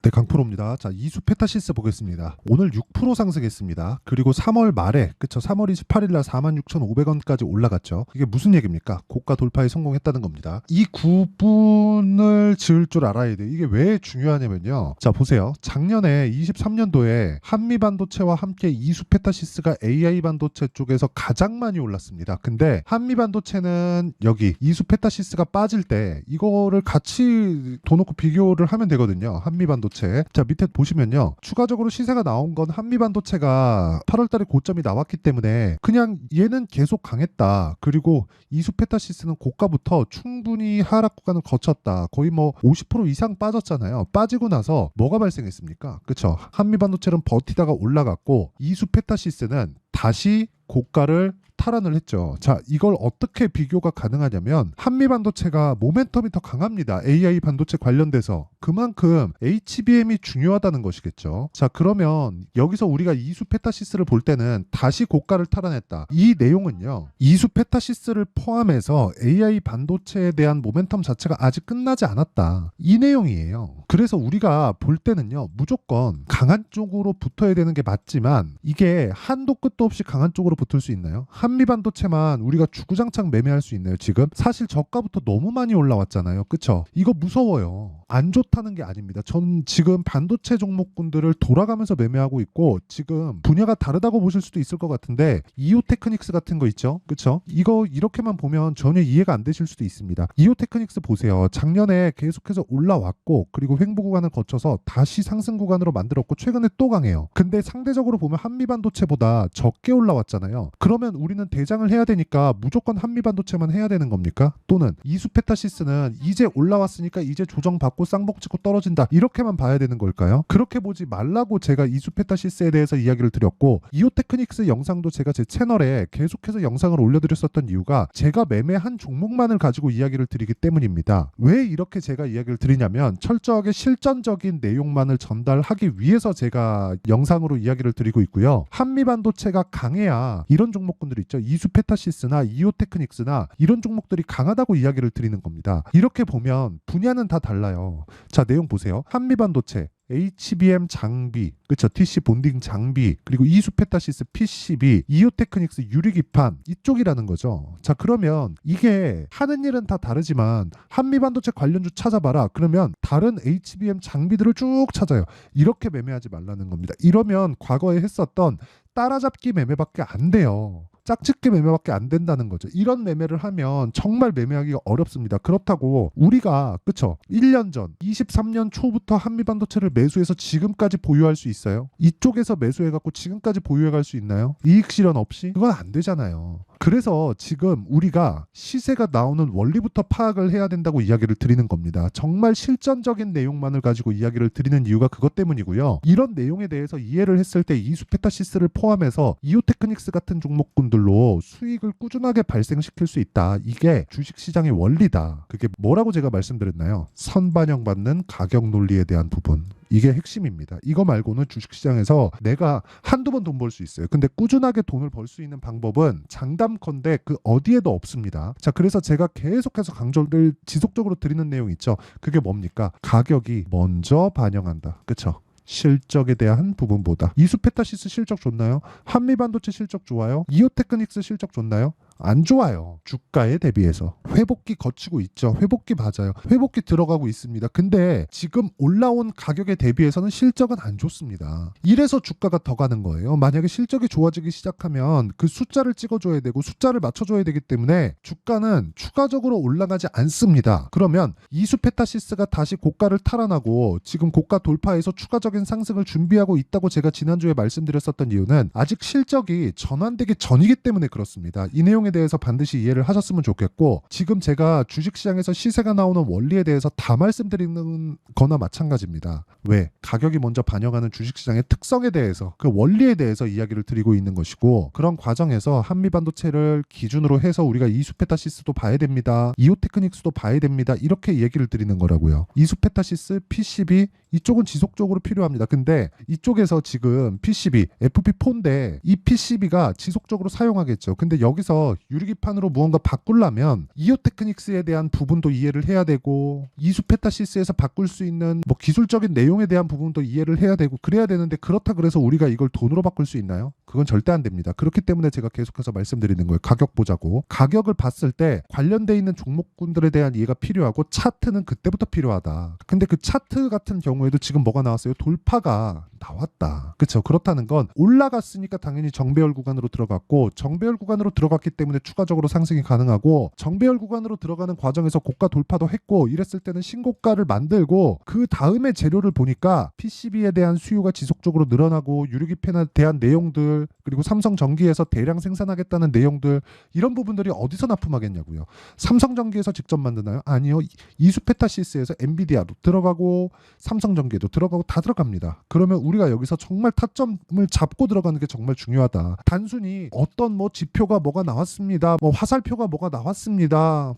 네, 강프로입니다. 자, 이수페타시스 보겠습니다. 오늘 6% 상승했습니다. 그리고 3월 말에, 그쵸, 3월 28일 날 46,500원까지 올라갔죠. 이게 무슨 얘기입니까? 고가 돌파에 성공했다는 겁니다. 이 구분을 지을 줄 알아야 돼요. 이게 왜 중요하냐면요. 자, 보세요. 작년에 23년도에 한미반도체와 함께 이수페타시스가 AI 반도체 쪽에서 가장 많이 올랐습니다. 근데 한미반도체는 여기 이수페타시스가 빠질 때 이거를 같이 둬 놓고 비교를 하면 되거든요. 한미반도체. 자, 밑에 보시면요. 추가적으로 시세가 나온 건 한미반도체가 8월달에 고점이 나왔기 때문에 그냥 얘는 계속 강했다. 그리고 이수페타시스는 고가부터 충분히 하락 구간을 거쳤다. 거의 뭐 50% 이상 빠졌잖아요. 빠지고 나서 뭐가 발생했습니까? 그쵸? 한미반도체는 버티다가 올라갔고 이수페타시스는 다시 고가를 탈환을 했죠. 자, 이걸 어떻게 비교가 가능하냐면 한미반도체가 모멘텀이 더 강합니다. AI 반도체 관련돼서. 그만큼 HBM이 중요하다는 것이겠죠. 자, 그러면 여기서 우리가 이수페타시스를 볼 때는 다시 고가를 탈환했다. 이 내용은요. 이수페타시스를 포함해서 AI 반도체에 대한 모멘텀 자체가 아직 끝나지 않았다. 이 내용이에요. 그래서 우리가 볼 때는요. 무조건 강한 쪽으로 붙어야 되는 게 맞지만 이게 한도 끝도 없이 강한 쪽으로 붙을 수 있나요? 한미반도체만 우리가 주구장창 매매할 수 있나요? 지금 사실 저가부터 너무 많이 올라왔잖아요. 그쵸? 이거 무서워요. 안 좋다는 게 아닙니다. 전 지금 반도체 종목군들을 돌아가면서 매매하고 있고 지금 분야가 다르다고 보실 수도 있을 것 같은데 이오테크닉스 같은 거 있죠? 그쵸? 이거 이렇게만 보면 전혀 이해가 안 되실 수도 있습니다. 이오테크닉스 보세요. 작년에 계속해서 올라왔고 그리고 횡보 구간을 거쳐서 다시 상승 구간으로 만들었고 최근에 또 강해요. 근데 상대적으로 보면 한미반도체보다 적게 올라왔잖아요. 그러면 우리는 대장을 해야 되니까 무조건 한미반도체만 해야 되는 겁니까? 또는 이수페타시스는 이제 올라왔으니까 이제 조정받고 쌍복 찍고 떨어진다. 이렇게만 봐야 되는 걸까요? 그렇게 보지 말라고 제가 이수페타시스에 대해서 이야기를 드렸고 이오테크닉스 영상도 제가 제 채널에 계속해서 영상을 올려드렸었던 이유가 제가 매매한 종목만을 가지고 이야기를 드리기 때문입니다. 왜 이렇게 제가 이야기를 드리냐면 철저하게 실전적인 내용만을 전달하기 위해서 제가 영상으로 이야기를 드리고 있고요. 한미반도체가 강해야 이런 종목군들이 있죠. 이수페타시스나 이오테크닉스나 이런 종목들이 강하다고 이야기를 드리는 겁니다. 이렇게 보면 분야는 다 달라요. 자, 내용 보세요. 한미반도체 HBM 장비, 그쵸? TC 본딩 장비, 그리고 이수페타시스 PCB, 이오테크닉스 유리기판 이쪽이라는 거죠. 자, 그러면 이게 하는 일은 다 다르지만 한미반도체 관련주 찾아봐라. 그러면 다른 HBM 장비들을 쭉 찾아요. 이렇게 매매하지 말라는 겁니다. 이러면 과거에 했었던 따라잡기 매매밖에 안 돼요. 짝짓기 매매밖에 안 된다는 거죠. 이런 매매를 하면 정말 매매하기가 어렵습니다. 그렇다고 우리가 그쵸? 1년 전 23년 초부터 한미반도체를 매수해서 지금까지 보유할 수 있어요? 이쪽에서 매수해갖고 지금까지 보유해갈 수 있나요? 이익 실현 없이? 그건 안 되잖아요. 그래서 지금 우리가 시세가 나오는 원리부터 파악을 해야 된다고 이야기를 드리는 겁니다. 정말 실전적인 내용만을 가지고 이야기를 드리는 이유가 그것 때문이고요. 이런 내용에 대해서 이해를 했을 때 이수페타시스를 포함해서 이오테크닉스 같은 종목군들로 수익을 꾸준하게 발생시킬 수 있다. 이게 주식시장의 원리다. 그게 뭐라고 제가 말씀드렸나요? 선반영받는 가격 논리에 대한 부분. 이게 핵심입니다. 이거 말고는 주식시장에서 내가 한두 번 돈 벌 수 있어요. 근데 꾸준하게 돈을 벌 수 있는 방법은 장담컨대 그 어디에도 없습니다. 자, 그래서 제가 계속해서 강조를 지속적으로 드리는 내용 있죠. 그게 뭡니까? 가격이 먼저 반영한다. 그쵸? 실적에 대한 부분보다. 이수페타시스 실적 좋나요? 한미반도체 실적 좋아요? 이오테크닉스 실적 좋나요? 안 좋아요. 주가에 대비해서. 회복기 거치고 있죠. 회복기 맞아요. 회복기 들어가고 있습니다. 근데 지금 올라온 가격에 대비해서는 실적은 안 좋습니다. 이래서 주가가 더 가는 거예요. 만약에 실적이 좋아지기 시작하면 그 숫자를 찍어줘야 되고 숫자를 맞춰줘야 되기 때문에 주가는 추가적으로 올라가지 않습니다. 그러면 이수페타시스가 다시 고가를 탈환하고 지금 고가 돌파해서 추가적인 상승을 준비하고 있다고 제가 지난주에 말씀드렸었던 이유는 아직 실적이 전환되기 전이기 때문에 그렇습니다. 이 내용에 대해서 반드시 이해를 하셨으면 좋겠고 지금 제가 주식시장에서 시세가 나오는 원리에 대해서 다 말씀드리는 거나 마찬가지입니다. 왜? 가격이 먼저 반영하는 주식시장의 특성에 대해서 그 원리에 대해서 이야기를 드리고 있는 것이고 그런 과정에서 한미반도체를 기준으로 해서 우리가 이수페타시스도 봐야 됩니다. 이오테크닉스도 봐야 됩니다. 이렇게 얘기를 드리는 거라고요. 이수페타시스, PCB, 이쪽은 지속적으로 필요합니다. 근데 이쪽에서 지금 PCB, FP4인데 이 PCB가 지속적으로 사용하겠죠. 근데 여기서 유리기판으로 무언가 바꾸려면 이오 테크닉스에 대한 부분도 이해를 해야 되고 이수페타시스에서 바꿀 수 있는 뭐 기술적인 내용에 대한 부분도 이해를 해야 되고 그래야 되는데 그렇다 그래서 우리가 이걸 돈으로 바꿀 수 있나요? 그건 절대 안 됩니다. 그렇기 때문에 제가 계속해서 말씀드리는 거예요. 가격 보자고. 가격을 봤을 때 관련돼 있는 종목군들에 대한 이해가 필요하고 차트는 그때부터 필요하다. 근데 그 차트 같은 경우에도 지금 뭐가 나왔어요? 돌파가 나왔다. 그렇죠. 그렇다는 건 올라갔으니까 당연히 정배열 구간으로 들어갔고 정배열 구간으로 들어갔기 때문에 추가적으로 상승이 가능하고 정배열 구간으로 들어가는 과정에서 고가 돌파도 했고 이랬을 때는 신고가를 만들고 그 다음에 재료를 보니까 PCB에 대한 수요가 지속적으로 늘어나고 유리기판에 대한 내용들 그리고 삼성전기에서 대량 생산하겠다는 내용들 이런 부분들이 어디서 납품하겠냐고요. 삼성전기에서 직접 만드나요? 아니요. 이수페타시스에서 엔비디아도 들어가고 삼성전기에도 들어가고 다 들어갑니다. 그러면 우리가 여기서 정말 타점을 잡고 들어가는 게 정말 중요하다. 단순히 어떤 뭐 지표가 뭐가 나왔습니다. 뭐 화살표가 뭐가 나왔습니다.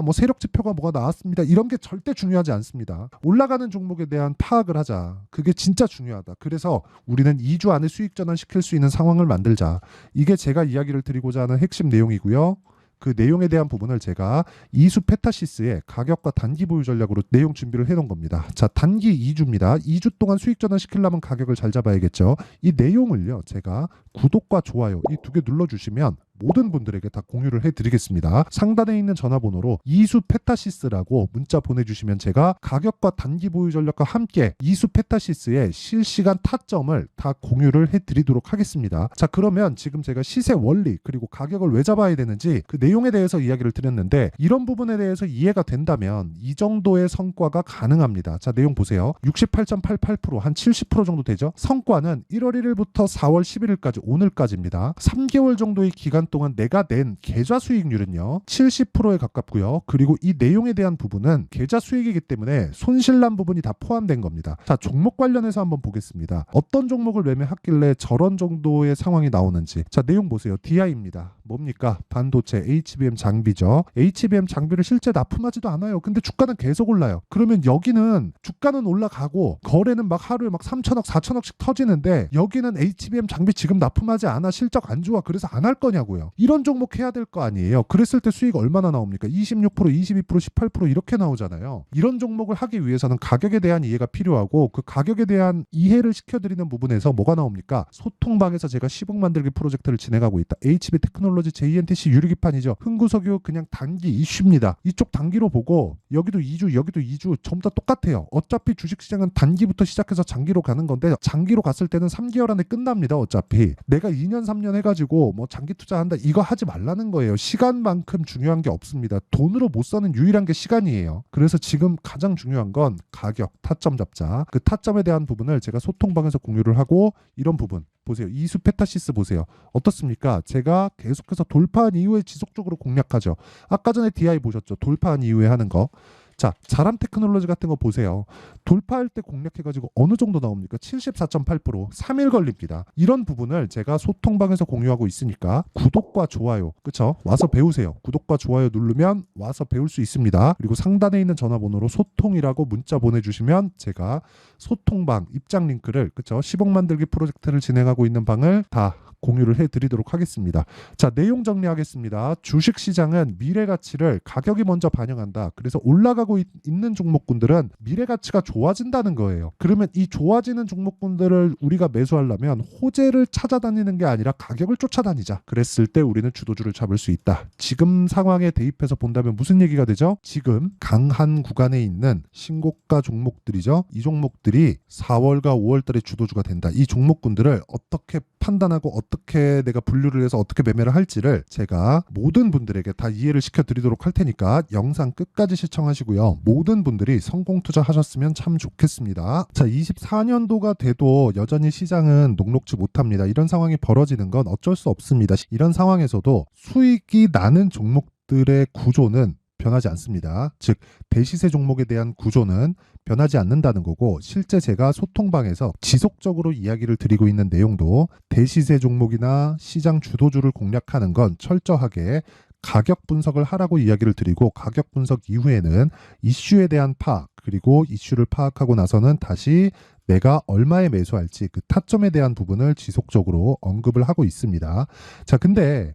뭐 세력 지표가 뭐가 나왔습니다. 이런 게 절대 중요하지 않습니다. 올라가는 종목에 대한 파악을 하자. 그게 진짜 중요하다. 그래서 우리는 2주 안에 수익 전환시킬 수 있는 상황을 만들자. 이게 제가 이야기를 드리고자 하는 핵심 내용이고요. 그 내용에 대한 부분을 제가 이수페타시스의 가격과 단기 보유 전략으로 내용 준비를 해놓은 겁니다. 자, 단기 2주입니다. 2주 동안 수익 전환 시키려면 가격을 잘 잡아야겠죠. 이 내용을요, 제가 구독과 좋아요 이 두 개 눌러주시면 모든 분들에게 다 공유를 해드리겠습니다. 상단에 있는 전화번호로 이수페타시스라고 문자 보내주시면 제가 가격과 단기 보유 전략과 함께 이수페타시스의 실시간 타점을 다 공유를 해드리도록 하겠습니다. 자, 그러면 지금 제가 시세 원리 그리고 가격을 왜 잡아야 되는지 그 내용에 대해서 이야기를 드렸는데 이런 부분에 대해서 이해가 된다면 이 정도의 성과가 가능합니다. 자, 내용 보세요. 68.88% 한 70% 정도 되죠. 성과는 1월 1일부터 4월 11일까지 오늘까지입니다. 3개월 정도의 기간 동안 내가 낸 계좌 수익률은요 70%에 가깝고요. 그리고 이 내용에 대한 부분은 계좌 수익이기 때문에 손실난 부분이 다 포함된 겁니다. 자, 종목 관련해서 한번 보겠습니다. 어떤 종목을 매매했길래 저런 정도의 상황이 나오는지. 자, 내용 보세요. DI입니다. 뭡니까? 반도체 HBM 장비죠. HBM 장비를 실제 납품하지도 않아요. 근데 주가는 계속 올라요. 그러면 여기는 주가는 올라가고 거래는 막 하루에 막 3천억 4천억씩 터지는데 여기는 HBM 장비 지금 납품하지 않아. 실적 안 좋아. 그래서 안 할 거냐고요. 이런 종목 해야 될 거 아니에요. 그랬을 때 수익 얼마나 나옵니까? 26%, 22%, 18% 이렇게 나오잖아요. 이런 종목을 하기 위해서는 가격에 대한 이해가 필요하고 그 가격에 대한 이해를 시켜드리는 부분에서 뭐가 나옵니까? 소통방에서 제가 10억 만들기 프로젝트를 진행하고 있다. HB 테크놀로지 JNTC 유리기판이죠. 흥구석유 그냥 단기 이슈입니다. 이쪽 단기로 보고 여기도 2주 여기도 2주 전부 다 똑같아요. 어차피 주식시장은 단기부터 시작해서 장기로 가는 건데 장기로 갔을 때는 3개월 안에 끝납니다. 어차피 내가 2년 3년 해가지고 뭐 장기 투자한다 이거 하지 말라는 거예요. 시간만큼 중요한 게 없습니다. 돈으로 못 사는 유일한 게 시간이에요. 그래서 지금 가장 중요한 건 가격, 타점 잡자. 그 타점에 대한 부분을 제가 소통방에서 공유를 하고 이런 부분 보세요. 이수페타시스 보세요. 어떻습니까? 제가 계속해서 돌파한 이후에 지속적으로 공략하죠. 아까 전에 DI 보셨죠? 돌파한 이후에 하는 거. 자, 자람 테크놀로지 같은 거 보세요. 돌파할 때 공략해가지고 어느 정도 나옵니까? 74.8% 3일 걸립니다. 이런 부분을 제가 소통방에서 공유하고 있으니까 구독과 좋아요, 그쵸? 와서 배우세요. 구독과 좋아요 누르면 와서 배울 수 있습니다. 그리고 상단에 있는 전화번호로 소통이라고 문자 보내주시면 제가 소통방 입장 링크를 그쵸? 10억 만들기 프로젝트를 진행하고 있는 방을 다 공유를 해드리도록 하겠습니다. 자, 내용 정리하겠습니다. 주식시장은 미래가치를 가격이 먼저 반영한다. 그래서 올라가고 있는 종목군들은 미래가치가 좋아진다는 거예요. 그러면 이 좋아지는 종목군들을 우리가 매수하려면 호재를 찾아다니는 게 아니라 가격을 쫓아다니자. 그랬을 때 우리는 주도주를 잡을 수 있다. 지금 상황에 대입해서 본다면 무슨 얘기가 되죠? 지금 강한 구간에 있는 신고가 종목들이죠. 이 종목들이 4월과 5월달에 주도주가 된다. 이 종목군들을 어떻게 판단하고 어떻게 내가 분류를 해서 어떻게 매매를 할지를 제가 모든 분들에게 다 이해를 시켜드리도록 할 테니까 영상 끝까지 시청하시고요. 모든 분들이 성공 투자하셨으면 참 좋겠습니다. 자, 24년도가 돼도 여전히 시장은 녹록지 못합니다. 이런 상황이 벌어지는 건 어쩔 수 없습니다. 이런 상황에서도 수익이 나는 종목들의 구조는 변하지 않습니다. 즉 대시세 종목에 대한 구조는 변하지 않는다는 거고 실제 제가 소통방에서 지속적으로 이야기를 드리고 있는 내용도 대시세 종목이나 시장 주도주를 공략하는 건 철저하게 가격 분석을 하라고 이야기를 드리고 가격 분석 이후에는 이슈에 대한 파악 그리고 이슈를 파악하고 나서는 다시 내가 얼마에 매수할지 그 타점에 대한 부분을 지속적으로 언급을 하고 있습니다. 자, 근데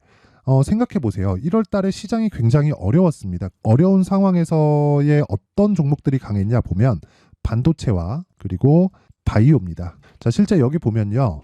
생각해 보세요. 1월 달에 시장이 굉장히 어려웠습니다. 어려운 상황에서의 어떤 종목들이 강했냐 보면 반도체와 그리고 바이오입니다. 자, 실제 여기 보면요.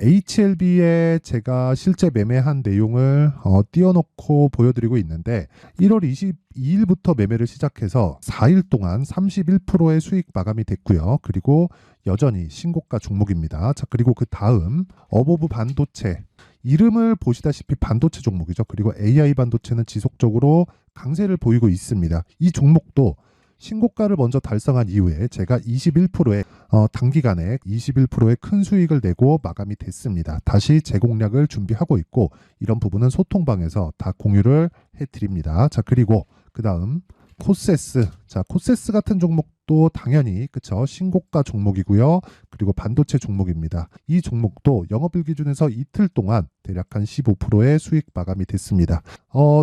HLB에 제가 실제 매매한 내용을 띄워놓고 보여드리고 있는데 1월 22일부터 매매를 시작해서 4일 동안 31%의 수익 마감이 됐고요. 그리고 여전히 신고가 종목입니다. 자, 그리고 그 다음 어보브 반도체 이름을 보시다시피 반도체 종목이죠. 그리고 AI 반도체는 지속적으로 강세를 보이고 있습니다. 이 종목도 신고가를 먼저 달성한 이후에 제가 21%의 단기간에 21%의 큰 수익을 내고 마감이 됐습니다. 다시 재공략을 준비하고 있고 이런 부분은 소통방에서 다 공유를 해드립니다. 자, 그리고 그 다음 코세스. 자, 코세스 같은 종목도 당연히 그쵸 신고가 종목이고요. 그리고 반도체 종목입니다. 이 종목도 영업일 기준에서 이틀 동안 대략 한 15%의 수익 마감이 됐습니다.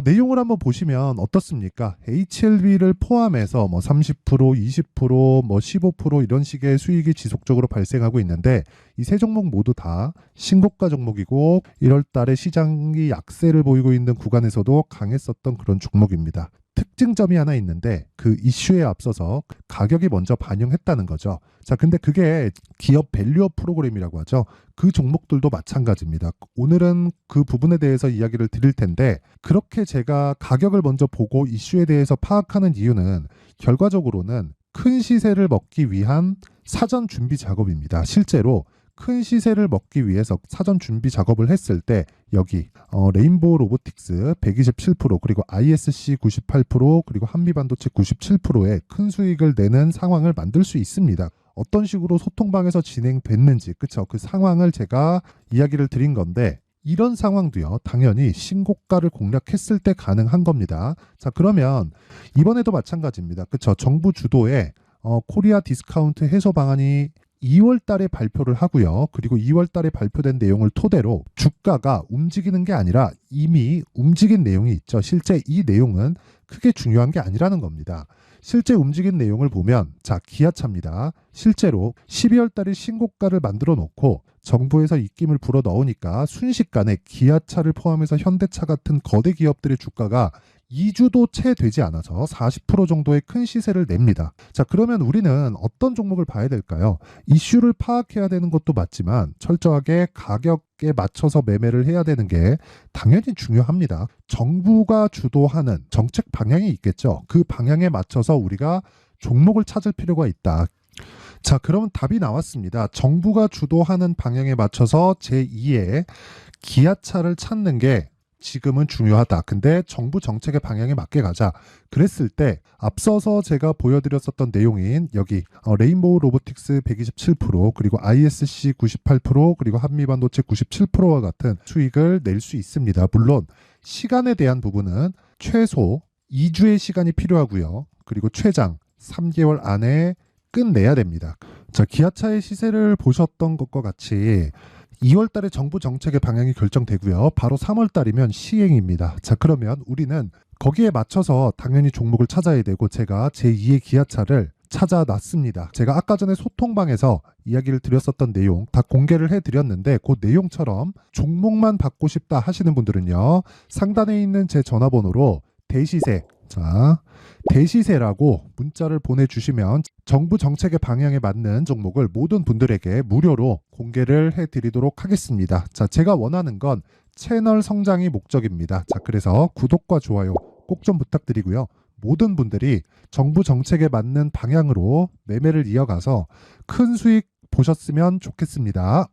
내용을 한번 보시면 어떻습니까? HLB를 포함해서 뭐 30%, 20%, 뭐 15% 이런 식의 수익이 지속적으로 발생하고 있는데 이 세 종목 모두 다 신고가 종목이고 1월 달에 시장이 약세를 보이고 있는 구간에서도 강했었던 그런 종목입니다. 특징점이 하나 있는데 그 이슈에 앞서서 가격이 먼저 반영했다는 거죠. 자, 근데 그게 기업 밸류업 프로그램이라고 하죠. 그 종목들도 마찬가지입니다. 오늘은 그 부분에 대해서 이야기를 드릴 텐데 그렇게 제가 가격을 먼저 보고 이슈에 대해서 파악하는 이유는 결과적으로는 큰 시세를 먹기 위한 사전 준비 작업입니다. 실제로 큰 시세를 먹기 위해서 사전 준비 작업을 했을 때 여기 레인보우 로보틱스 127% 그리고 ISC 98% 그리고 한미반도체 97%의 큰 수익을 내는 상황을 만들 수 있습니다. 어떤 식으로 소통방에서 진행됐는지 그쵸? 그 상황을 제가 이야기를 드린 건데 이런 상황도요 당연히 신고가를 공략했을 때 가능한 겁니다. 자, 그러면 이번에도 마찬가지입니다. 그쵸? 정부 주도의 코리아 디스카운트 해소 방안이 2월 달에 발표를 하고요. 그리고 2월 달에 발표된 내용을 토대로 주가가 움직이는 게 아니라 이미 움직인 내용이 있죠. 실제 이 내용은 크게 중요한 게 아니라는 겁니다. 실제 움직인 내용을 보면 자, 기아차입니다. 실제로 12월 달에 신고가를 만들어 놓고 정부에서 입김을 불어 넣으니까 순식간에 기아차를 포함해서 현대차 같은 거대 기업들의 주가가 2주도 채 되지 않아서 40% 정도의 큰 시세를 냅니다. 자, 그러면 우리는 어떤 종목을 봐야 될까요? 이슈를 파악해야 되는 것도 맞지만 철저하게 가격에 맞춰서 매매를 해야 되는 게 당연히 중요합니다. 정부가 주도하는 정책 방향이 있겠죠. 그 방향에 맞춰서 우리가 종목을 찾을 필요가 있다. 자, 그럼 답이 나왔습니다. 정부가 주도하는 방향에 맞춰서 제2의 기아차를 찾는 게 지금은 중요하다. 근데 정부 정책의 방향에 맞게 가자. 그랬을 때 앞서서 제가 보여드렸었던 내용인 여기 레인보우 로보틱스 127% 그리고 ISC 98% 그리고 한미반도체 97%와 같은 수익을 낼 수 있습니다. 물론 시간에 대한 부분은 최소 2주의 시간이 필요하고요. 그리고 최장 3개월 안에 끝내야 됩니다. 자, 기아차의 시세를 보셨던 것과 같이 2월 달에 정부 정책의 방향이 결정되고요. 바로 3월 달이면 시행입니다. 자, 그러면 우리는 거기에 맞춰서 당연히 종목을 찾아야 되고 제가 제2의 기아차를 찾아놨습니다. 제가 아까 전에 소통방에서 이야기를 드렸었던 내용 다 공개를 해드렸는데 그 내용처럼 종목만 받고 싶다 하시는 분들은요. 상단에 있는 제 전화번호로 대시세 자, 대시세라고 문자를 보내주시면 정부 정책의 방향에 맞는 종목을 모든 분들에게 무료로 공개를 해드리도록 하겠습니다. 자, 제가 원하는 건 채널 성장이 목적입니다. 자, 그래서 구독과 좋아요 꼭 좀 부탁드리고요. 모든 분들이 정부 정책에 맞는 방향으로 매매를 이어가서 큰 수익 보셨으면 좋겠습니다.